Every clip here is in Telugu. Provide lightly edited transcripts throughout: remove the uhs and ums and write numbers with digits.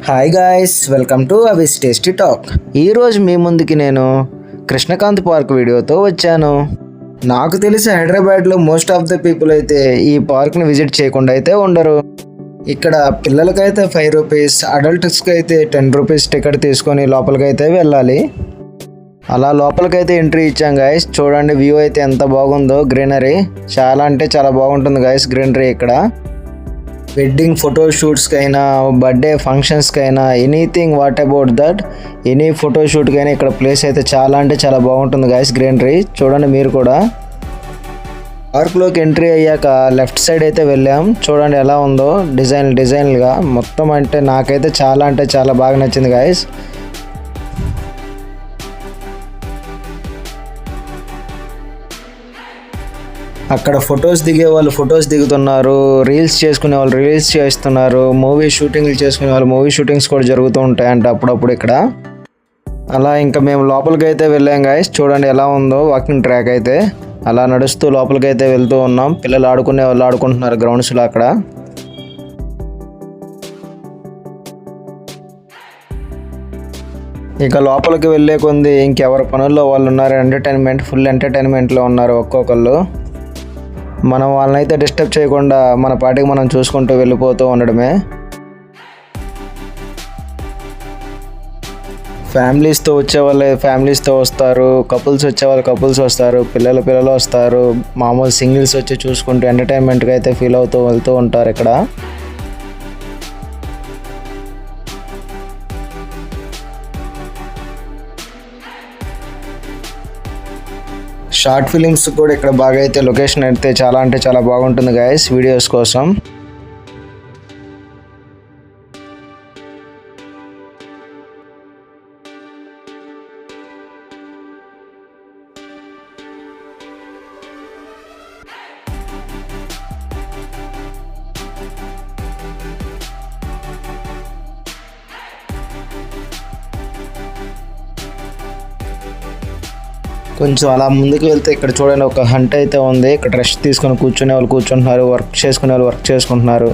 Hi guys, welcome to Avis tasty talk. ఈరోజు మీ ముందుకి నేను కృష్ణకాంత్ పార్క్ వీడియోతో వచ్చాను. నాకు తెలిసి హైదరాబాద్లో మోస్ట్ ఆఫ్ ద పీపుల్ అయితే ఈ పార్క్ని విజిట్ చేయకుండా అయితే ఉండరు. ఇక్కడ పిల్లలకైతే 5 రూపీస్, అడల్ట్స్కి అయితే 10 రూపీస్ టికెట్ తీసుకొని లోపలికైతే వెళ్ళాలి. అలా లోపలికైతే ఎంట్రీ ఇచ్చాం గాయస్. చూడండి వ్యూ అయితే ఎంత బాగుందో, గ్రీనరీ చాలా అంటే చాలా బాగుంటుంది గాయస్. గ్రీనరీ ఇక్కడ వెడ్డింగ్ ఫోటోషూట్స్కి అయినా, బర్త్డే ఫంక్షన్స్కి అయినా, anything what about that, any ఫోటోషూట్కి అయినా ఇక్కడ ప్లేస్ అయితే చాలా అంటే చాలా బాగుంటుంది గాయస్. గ్రీనరీ చూడండి మీరు కూడా. పార్క్లోకి ఎంట్రీ అయ్యాక లెఫ్ట్ సైడ్ అయితే వెళ్ళాం. చూడండి ఎలా ఉందో డిజైన్లుగా మొత్తం. అంటే నాకైతే చాలా అంటే చాలా బాగా నచ్చింది గాయస్. అక్కడ ఫొటోస్ దిగే వాళ్ళు ఫొటోస్ దిగుతున్నారు, రీల్స్ చేసుకునే వాళ్ళు రీల్స్ చేస్తున్నారు, మూవీ షూటింగ్లు చేసుకునే వాళ్ళు మూవీ షూటింగ్స్ కూడా జరుగుతూ ఉంటాయంట అప్పుడప్పుడు ఇక్కడ. అలా ఇంకా మేము లోపలికి అయితే వెళ్ళాం గాయస్. చూడండి ఎలా ఉందో వాకింగ్ ట్రాక్ అయితే. అలా నడుస్తూ లోపలికి అయితే వెళ్తూ ఉన్నాం. పిల్లలు ఆడుకునే వాళ్ళు ఆడుకుంటున్నారు గ్రౌండ్స్లో అక్కడ. ఇక లోపలికి వెళ్ళే కొంది ఇంకెవరి పనుల్లో వాళ్ళు ఉన్నారు. ఫుల్ ఎంటర్టైన్మెంట్లో ఉన్నారు ఒక్కొక్కళ్ళు. మనం వాళ్ళనైతే డిస్టర్బ్ చేయకుండా మన పాటికి మనం చూసుకుంటూ వెళ్ళిపోతూ ఉండడమే. ఫ్యామిలీస్తో వచ్చే వాళ్ళు ఫ్యామిలీస్తో వస్తారు, కపుల్స్ వచ్చే వాళ్ళు కపుల్స్ వస్తారు, పిల్లలు వస్తారు. మామూలు సింగిల్స్ వచ్చి చూసుకుంటూ ఎంటర్టైన్మెంట్గా అయితే ఫీల్ అవుతూ వెళ్తూ ఉంటారు ఇక్కడ. షార్ట్ ఫిలిమ్స్ కూడా ఇక్కడ బాగా అయితే లొకేషన్ అయితే చాలా అంటే చాలా బాగుంటుంది గాయస్ వీడియోస్ కోసం. కొంచెం అలా ముందుకు వెళ్తే ఇక్కడ చూడండి ఒక హంట్ అయితే ఉంది. ఇక్కడ రెస్ట్ తీసుకొని కూర్చునే వాళ్ళు కూర్చుంటున్నారు, వర్క్ చేసుకునే వాళ్ళు వర్క్ చేసుకుంటున్నారు.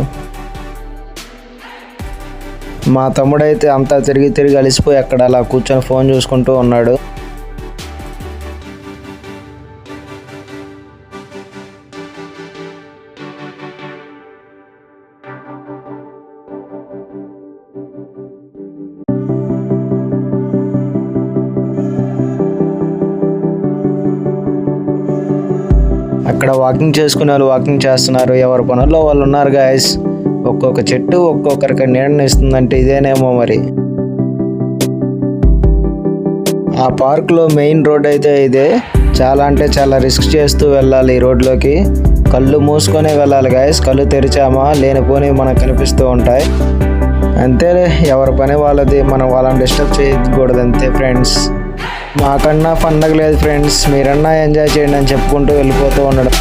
మా తమ్ముడైతే అంతా తిరిగి అలిసిపోయి అక్కడ అలా కూర్చొని ఫోన్ చూసుకుంటూ ఉన్నాడు. అక్కడ వాకింగ్ చేసుకునే వాళ్ళు వాకింగ్ చేస్తున్నారు, ఎవరి పనుల్లో వాళ్ళు ఉన్నారు గాయస్. ఒక్కొక్క చెట్టు ఒక్కొక్కరికి నీడని ఇస్తుందంటే ఇదేనేమో మరి. ఆ పార్క్లో మెయిన్ రోడ్ అయితే ఇదే. చాలా అంటే చాలా రిస్క్ చేస్తూ వెళ్ళాలి ఈ రోడ్లోకి. కళ్ళు మూసుకొనే వెళ్ళాలి గాయస్. కళ్ళు తెరిచామా లేనిపోని మనకు కనిపిస్తూ ఉంటాయి. అంతేలే, ఎవరి పని వాళ్ళది, మనం వాళ్ళని డిస్టర్బ్ చేయకూడదు అంతే ఫ్రెండ్స్. మాకన్నా పండగ లేదు ఫ్రెండ్స్, మీరన్నా ఎంజాయ్ చేయండి అని చెప్పుకుంటూ వెళ్ళిపోతూ ఉండడం.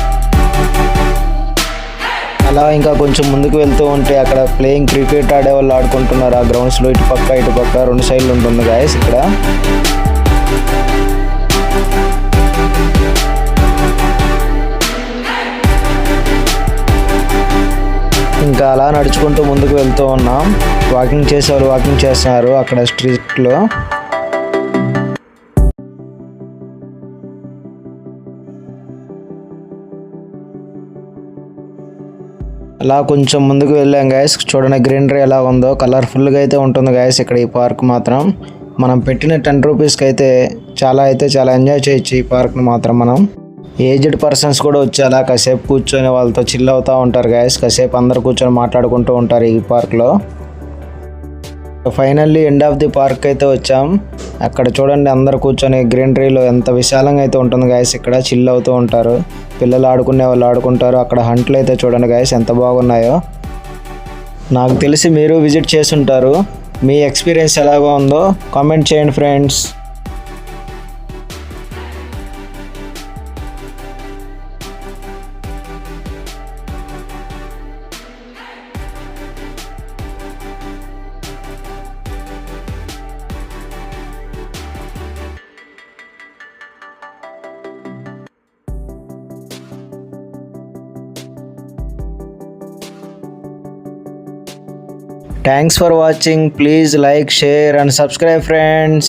అలా ఇంకా కొంచెం ముందుకు వెళ్తూ ఉంటే అక్కడ ప్లేయింగ్ క్రికెట్ ఆడే వాళ్ళు ఆడుకుంటున్నారు ఆ గ్రౌండ్స్లో. ఇటు పక్క 2 సైడ్లు ఉంటుంది గాయస్ ఇక్కడ. ఇంకా అలా నడుచుకుంటూ ముందుకు వెళ్తూ ఉన్నాం. వాకింగ్ చేసేవాళ్ళు వాకింగ్ చేస్తున్నారు అక్కడ స్ట్రీట్లో. అలా కొంచెం ముందుకు వెళ్ళాం గాయస్. చూడండి గ్రీనరీ ఎలా ఉందో, కలర్ఫుల్గా అయితే ఉంటుంది గాయస్ ఇక్కడ ఈ పార్క్ మాత్రం. మనం పెట్టిన 10 రూపీస్కి అయితే చాలా ఎంజాయ్ చేయొచ్చు ఈ పార్క్ని మాత్రం. మనం ఏజ్డ్ పర్సన్స్ కూడా వచ్చి అలా కాసేపు కూర్చొని వాళ్ళతో చిల్ అవుతూ ఉంటారు గాయస్. కాసేపు అందరు కూర్చొని మాట్లాడుకుంటూ ఉంటారు ఈ పార్క్లో. Finally end of the park అయితే వచ్చాం. అక్కడ చూడండి అందరు కూర్చొని గ్రీనరీలో ఎంత విశాలంగా అయితే ఉంటుంది గాయస్. ఇక్కడ చిల్ అవుతూ ఉంటారు, పిల్లలు ఆడుకునే వాళ్ళు ఆడుకుంటారు. అక్కడ హంట్లు అయితే చూడండి గాయస్ ఎంత బాగున్నాయో. నాకు తెలిసి మీరు విజిట్ చేసి ఉంటారు. మీ ఎక్స్పీరియన్స్ ఎలాగో ఉందో కామెంట్ చేయండి friends. Thanks for watching. Please like, share and subscribe friends.